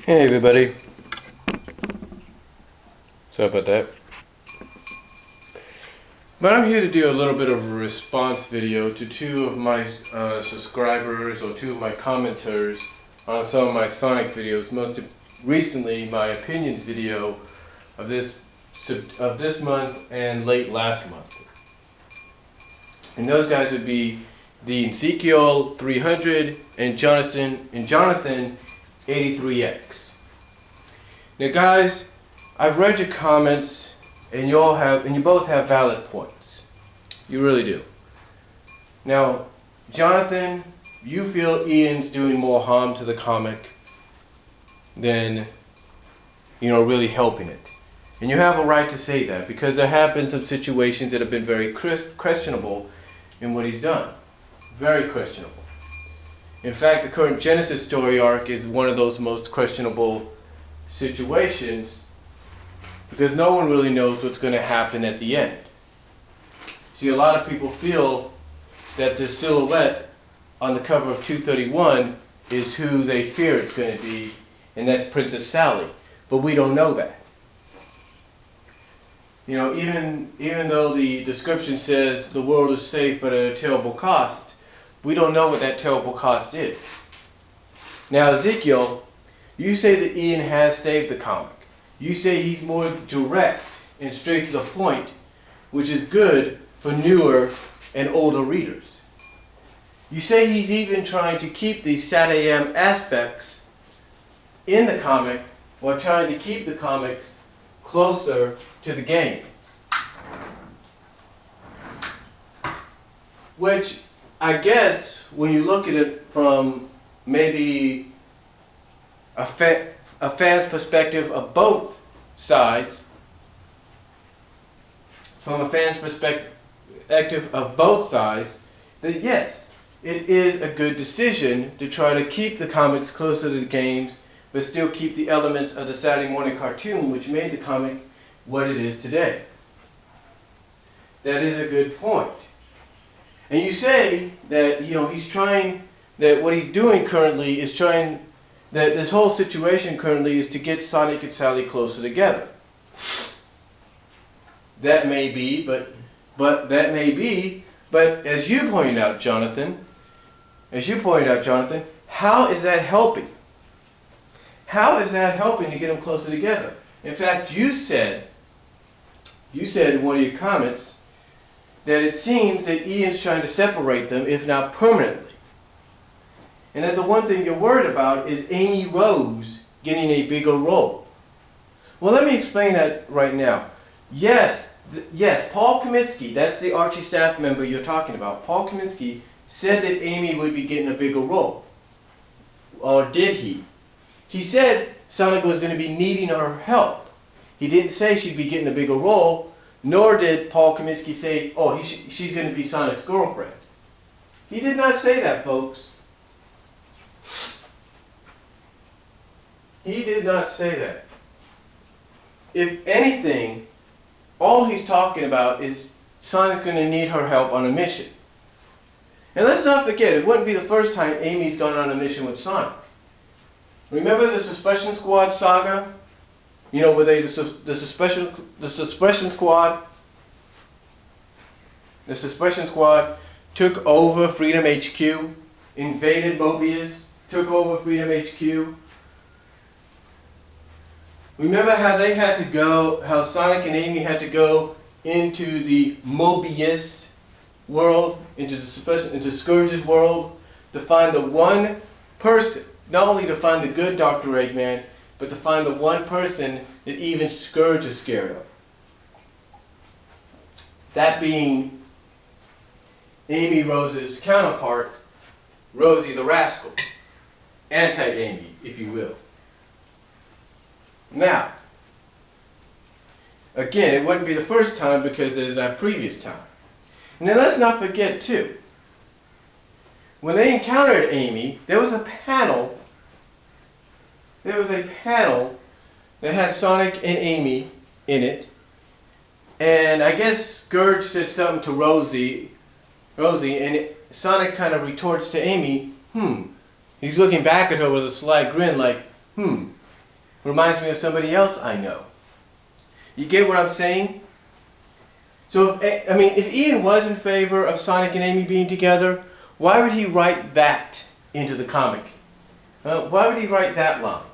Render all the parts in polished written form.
Hey everybody, sorry about that. But I'm here to do a little bit of a response video to two of my subscribers or two of my commenters on some of my Sonic videos. Most recently, my opinions video of this month and late last month. And those guys would be TheEzekiel300 and Johnathan83x. Now guys, I've read your comments and you both have valid points. You really do. Now, Jonathan, you feel Ian's doing more harm to the comic than, really helping it. And you have a right to say that, because there have been some situations that have been very questionable in what he's done. Very questionable. In fact, the current Genesis story arc is one of those most questionable situations, because no one really knows what's going to happen at the end. See, a lot of people feel that the silhouette on the cover of 231 is who they fear it's going to be, and that's Princess Sally. But we don't know that. Even though the description says the world is safe but at a terrible cost, we don't know what that terrible cost is. Now, Ezekiel, you say that Ian has saved the comic. You say he's more direct and straight to the point, which is good for newer and older readers. You say he's even trying to keep the SatAM aspects in the comic, while trying to keep the comics closer to the game. Which, I guess, when you look at it from maybe a fan's perspective of both sides, that yes, it is a good decision to try to keep the comics closer to the games, but still keep the elements of the Saturday morning cartoon, which made the comic what it is today. That is a good point. And you say that he's trying, that what he's doing currently is trying, that this whole situation currently is to get Sonic and Sally closer together. That may be, but as you pointed out, Jonathan, how is that helping? How is that helping to get them closer together? In fact, you said in one of your comments that it seems that Ian's trying to separate them, if not permanently. And that the one thing you're worried about is Amy Rose getting a bigger role. Well, let me explain that right now. Yes, Paul Kaminsky, that's the Archie staff member you're talking about. Paul Kaminsky said that Amy would be getting a bigger role. Or did he? He said Sonic was going to be needing her help. He didn't say she'd be getting a bigger role, nor did Paul Kaminsky say, oh, she's going to be Sonic's girlfriend. He did not say that, folks. He did not say that. If anything, all he's talking about is Sonic's going to need her help on a mission. And let's not forget, it wouldn't be the first time Amy's gone on a mission with Sonic. Remember the Suspension Squad saga? Where the Suspension Squad took over Freedom HQ, invaded Mobius, took over Freedom HQ. Remember how Sonic and Amy had to go into the Mobius world, into Scourge's world, to find the one person, not only to find the good Dr. Eggman, but to find the one person that even Scourge is scared of. That being Amy Rose's counterpart, Rosie the Rascal. Anti-Amy, if you will. Now, again, it wouldn't be the first time because there's that previous time. Now let's not forget too, when they encountered Amy, there was a panel that had Sonic and Amy in it, and I guess Scourge said something to Rosie, and Sonic kind of retorts to Amy, He's looking back at her with a sly grin like, reminds me of somebody else I know. You get what I'm saying? So, if Ian was in favor of Sonic and Amy being together, why would he write that into the comic? Why would he write that line?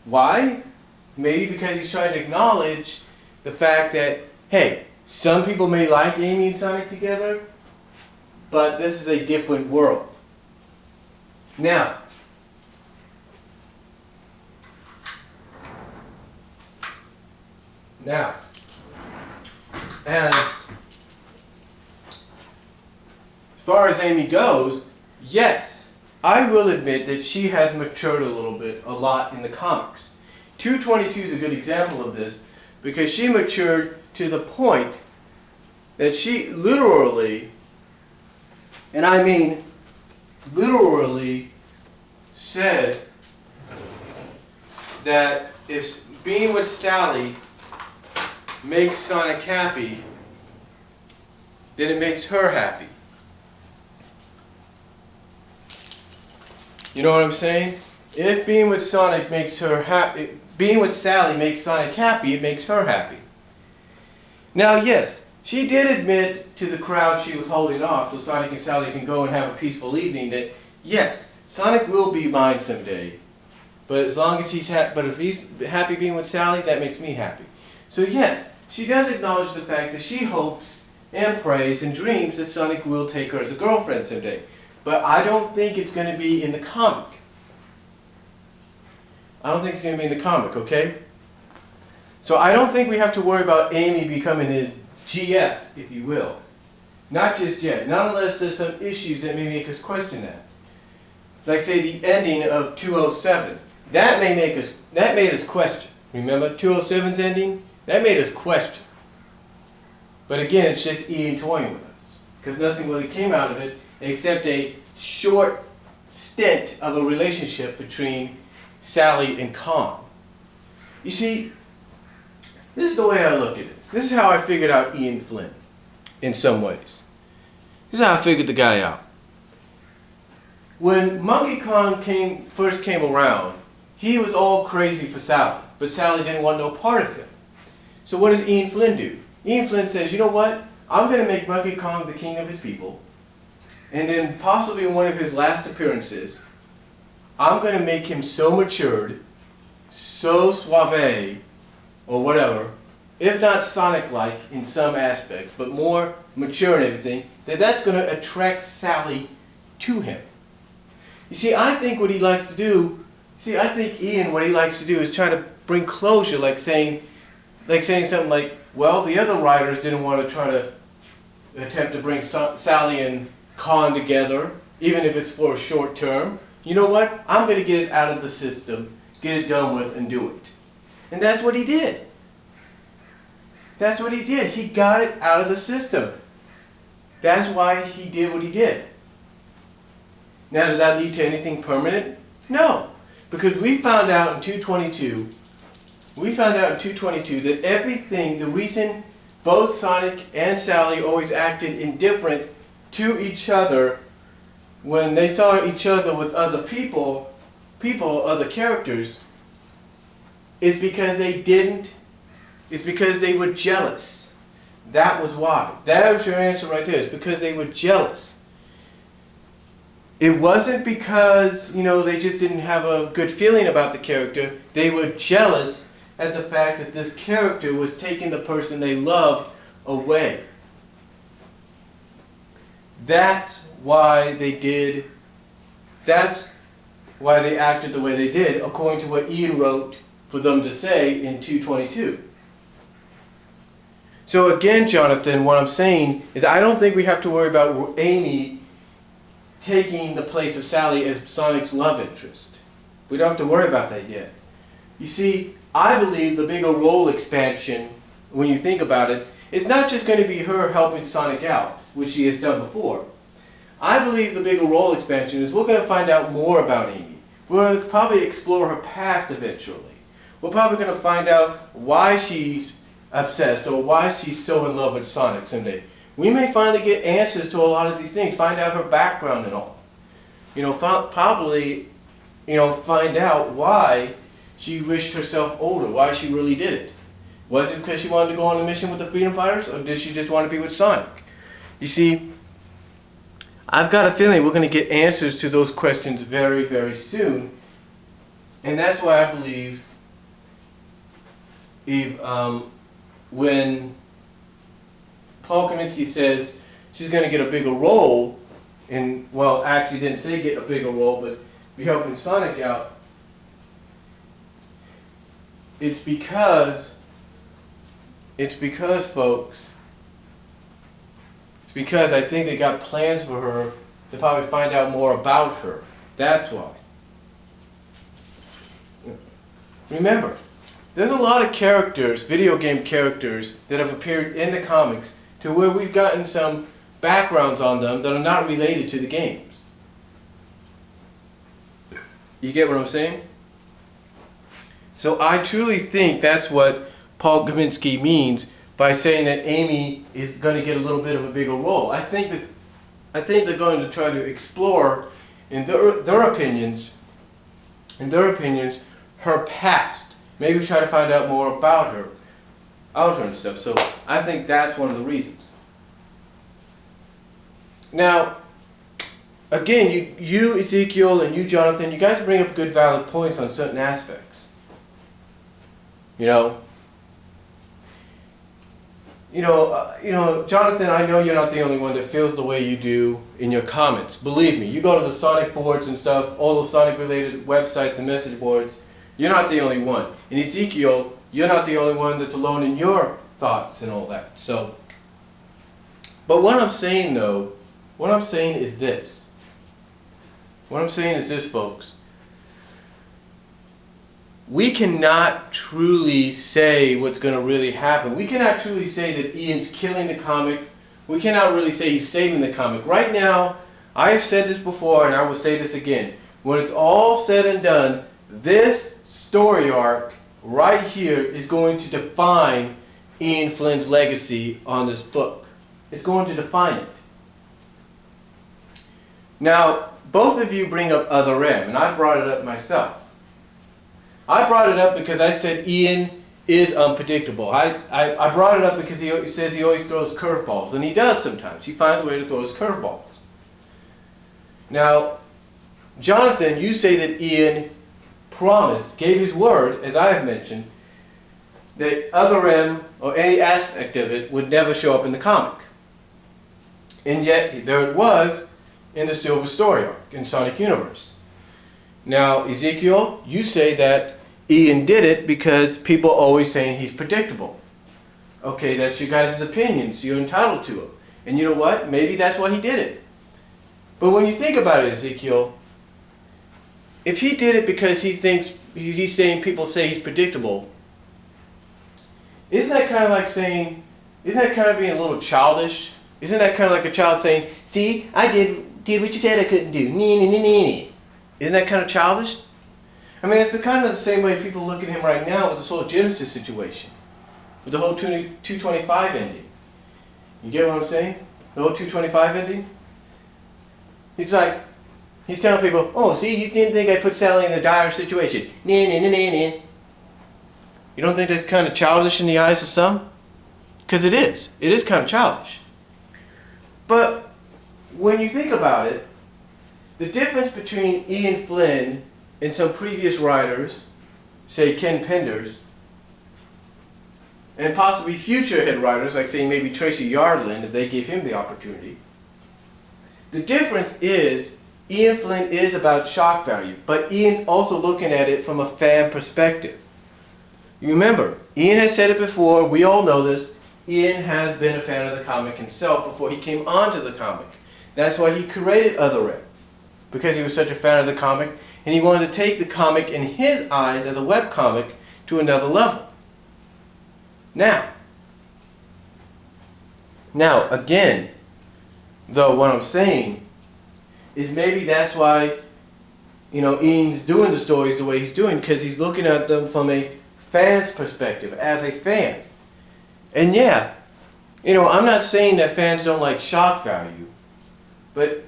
Why? Maybe because he's trying to acknowledge the fact that, hey, some people may like Amy and Sonic together, but this is a different world. Now, as far as Amy goes, yes, I will admit that she has matured a lot in the comics. 222 is a good example of this because she matured to the point that she literally, and I mean literally, said that if being with Sally makes Sonic happy, then it makes her happy. You know what I'm saying? If being with Sonic makes her happy, being with Sally makes Sonic happy, it makes her happy. Now, yes, she did admit to the crowd she was holding off so Sonic and Sally can go and have a peaceful evening that, yes, Sonic will be mine someday. But as long as if he's happy being with Sally, that makes me happy. So yes, she does acknowledge the fact that she hopes and prays and dreams that Sonic will take her as a girlfriend someday. But I don't think it's going to be in the comic. I don't think it's going to be in the comic, okay? So I don't think we have to worry about Amy becoming his GF, if you will. Not just yet. Not unless there's some issues that may make us question that. Like say the ending of 207. That made us question. Remember 207's ending? That made us question. But again, it's just Ian toying with us. Because nothing really came out of it except a short stint of a relationship between Sally and Kong. You see, this is the way I look at it. This is how I figured out Ian Flynn, in some ways. This is how I figured the guy out. When Monkey Kong first came around, he was all crazy for Sally, but Sally didn't want no part of him. So what does Ian Flynn do? Ian Flynn says, you know what? I'm going to make Monkey Kong the king of his people, and then possibly in one of his last appearances, I'm going to make him so matured, so suave, or whatever, if not Sonic-like in some aspects, but more mature and everything, that's going to attract Sally to him. You see, I think what he likes to do, I think Ian, what he likes to do is try to bring closure, like saying something like, well, the other writers didn't want to try to attempt to bring Sally and Kong together, even if it's for a short term. You know what? I'm going to get it out of the system, get it done with, and do it. And that's what he did. That's what he did. He got it out of the system. That's why he did what he did. Now, does that lead to anything permanent? No. Because we found out in 222, that everything, the reason both Sonic and Sally always acted indifferent to each other when they saw each other with other people, other characters, is because they were jealous. That was why. That was your answer right there. It's because they were jealous. It wasn't because, they just didn't have a good feeling about the character. They were jealous at the fact that this character was taking the person they loved away. That's why they acted the way they did, according to what Ian wrote for them to say in 222. So again, Jonathan, what I'm saying is I don't think we have to worry about Amy taking the place of Sally as Sonic's love interest. We don't have to worry about that yet. You see, I believe the bigger role expansion, when you think about it, is not just going to be her helping Sonic out, which she has done before. I believe the bigger role expansion is we're going to find out more about Amy. We're going to probably explore her past eventually. We're probably going to find out why she's obsessed or why she's so in love with Sonic someday. We may finally get answers to a lot of these things, find out her background and all. Probably find out why she wished herself older, why she really did it. Was it because she wanted to go on a mission with the Freedom Fighters, or did she just want to be with Sonic? You see, I've got a feeling we're going to get answers to those questions very, very soon. And that's why I believe when Paul Kaminsky says she's going to get a bigger role, well, actually didn't say get a bigger role, but be helping Sonic out, it's because, folks, it's because I think they got plans for her to probably find out more about her. That's why. Remember, there's a lot of characters, video game characters, that have appeared in the comics to where we've gotten some backgrounds on them that are not related to the games. You get what I'm saying? So I truly think that's what Paul Kaminsky means by saying that Amy is going to get a little bit of a bigger role. I think they're going to try to explore, in their opinions, her past. Maybe try to find out more about her and stuff. So I think that's one of the reasons. Now, again, you Ezekiel and you Jonathan, you guys bring up good, valid points on certain aspects. Jonathan, I know you're not the only one that feels the way you do in your comments. Believe me, you go to the Sonic boards and stuff, all those Sonic-related websites and message boards. You're not the only one. And Ezekiel, you're not the only one that's alone in your thoughts and all that. So, but what I'm saying though, what I'm saying is this. What I'm saying is this, folks. We cannot truly say what's going to really happen. We cannot truly say that Ian's killing the comic. We cannot really say he's saving the comic. Right now, I have said this before and I will say this again. When it's all said and done, this story arc right here is going to define Ian Flynn's legacy on this book. It's going to define it. Now, both of you bring up Other M, and I brought it up myself. I brought it up because I said Ian is unpredictable. I brought it up because he says he always throws curveballs, and he does sometimes. He finds a way to throw his curveballs. Now, Jonathan, you say that Ian promised, gave his word, as I have mentioned, that Other M, or any aspect of it, would never show up in the comic. And yet, there it was in the Silver Story arc in Sonic Universe. Now, Ezekiel, you say that Ian did it because people are always saying he's predictable. Okay, that's your guys' opinions. You're entitled to it. And you know what? Maybe that's why he did it. But when you think about it, Ezekiel, if he did it because he thinks, he's saying people say he's predictable, isn't that kind of like saying, isn't that kind of being a little childish? Isn't that kind of like a child saying, see, I did what you said I couldn't do. Isn't that kind of childish? I mean, it's kind of the same way people look at him right now with this whole Genesis situation. With the whole 225 ending. You get what I'm saying? The whole 225 ending? He's like, he's telling people, oh, see, you didn't think I put Sally in a dire situation. You don't think that's kind of childish in the eyes of some? Because it is. It is kind of childish. But when you think about it, the difference between Ian Flynn and some previous writers, say Ken Penders, and possibly future head writers, like say maybe Tracy Yardland, if they give him the opportunity, the difference is Ian Flynn is about shock value, but Ian's also looking at it from a fan perspective. You remember, Ian has said it before, we all know this, Ian has been a fan of the comic himself before he came onto the comic. That's why he created Other M, because he was such a fan of the comic, and he wanted to take the comic in his eyes as a webcomic to another level. Now again, though, what I'm saying is maybe that's why, Ian's doing the stories the way he's doing, because he's looking at them from a fan's perspective, as a fan. And yeah, I'm not saying that fans don't like shock value, but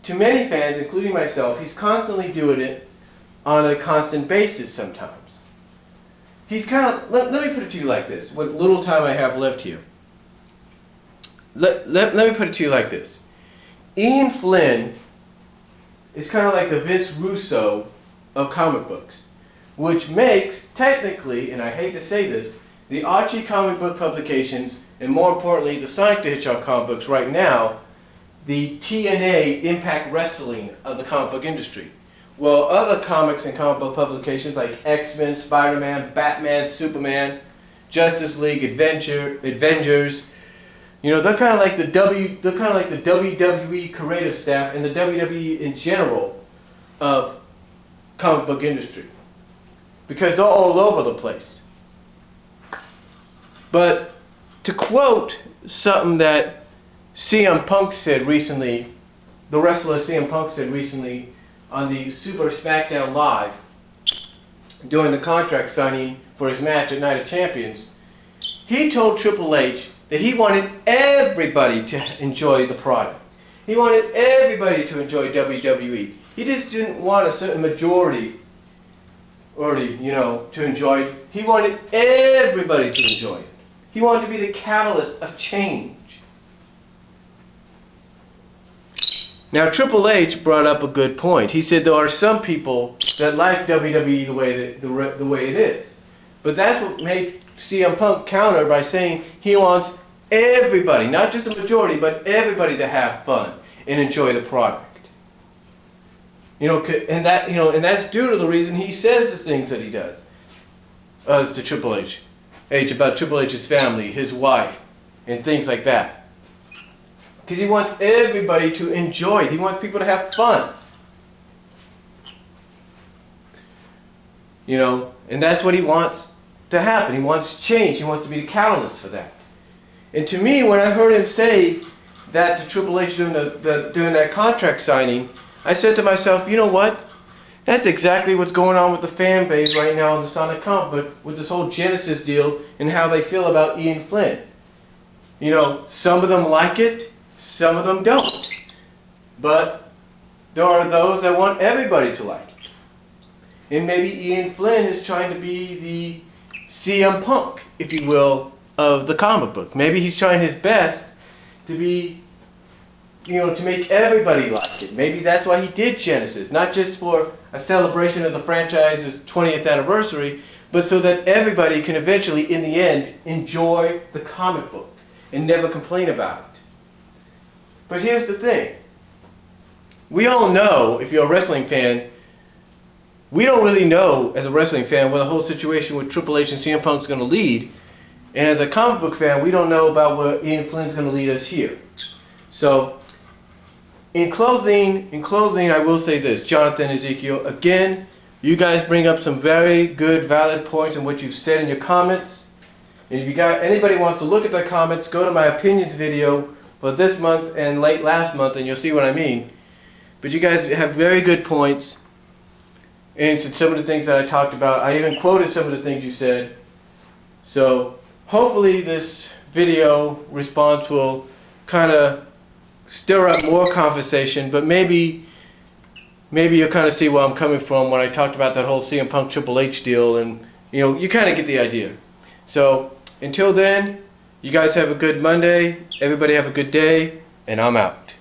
to many fans, including myself, he's constantly doing it on a constant basis sometimes. He's kind of, let me put it to you like this, what little time I have left here. Let me put it to you like this. Ian Flynn is kind of like the Vince Russo of comic books, which makes, technically, and I hate to say this, the Archie comic book publications, and more importantly, the Sonic the Hedgehog comic books right now, the TNA Impact Wrestling of the comic book industry. Well, other comics and comic book publications like X-Men, Spider-Man, Batman, Superman, Justice League, Avengers, you know, they're kind of like the WWE creative staff and the WWE in general of comic book industry, because they're all over the place. But to quote something that CM Punk said recently, the wrestler CM Punk said recently on the Super SmackDown Live during the contract signing for his match at Night of Champions, he told Triple H that he wanted everybody to enjoy the product. He wanted everybody to enjoy WWE. He just didn't want a certain majority to enjoy it. He wanted everybody to enjoy it. He wanted to be the catalyst of change. Now Triple H brought up a good point. He said there are some people that like WWE the way it is. But that's what made CM Punk counter by saying he wants everybody, not just the majority, but everybody to have fun and enjoy the product. And that's due to the reason he says the things that he does. As to Triple H. About Triple H's family, his wife, and things like that. Because he wants everybody to enjoy it. He wants people to have fun. And that's what he wants to happen. He wants change. He wants to be the catalyst for that. And to me, when I heard him say that to Triple H during that contract signing, I said to myself, you know what? That's exactly what's going on with the fan base right now in the Sonic comic book with this whole Genesis deal and how they feel about Ian Flynn. Some of them like it, some of them don't. But there are those that want everybody to like it. And maybe Ian Flynn is trying to be the CM Punk, if you will, of the comic book. Maybe he's trying his best to be, to make everybody like it. Maybe that's why he did Genesis, not just for a celebration of the franchise's 20th anniversary, but so that everybody can eventually, in the end, enjoy the comic book and never complain about it. But here's the thing. We all know, if you're a wrestling fan, we don't really know, as a wrestling fan, where the whole situation with Triple H and CM Punk's going to lead. And as a comic book fan, we don't know about where Ian Flynn's going to lead us here. So, in closing, I will say this, Jonathan, Ezekiel, again, you guys bring up some very good, valid points in what you've said in your comments. And if anybody wants to look at the comments, go to my opinions video for this month and late last month, and you'll see what I mean. But you guys have very good points, and some of the things that I talked about, I even quoted some of the things you said. So, hopefully this video response will kind of stir up more conversation, but maybe you'll kind of see where I'm coming from when I talked about that whole CM Punk Triple H deal, and you kind of get the idea. So until then, you guys have a good Monday, everybody have a good day, and I'm out.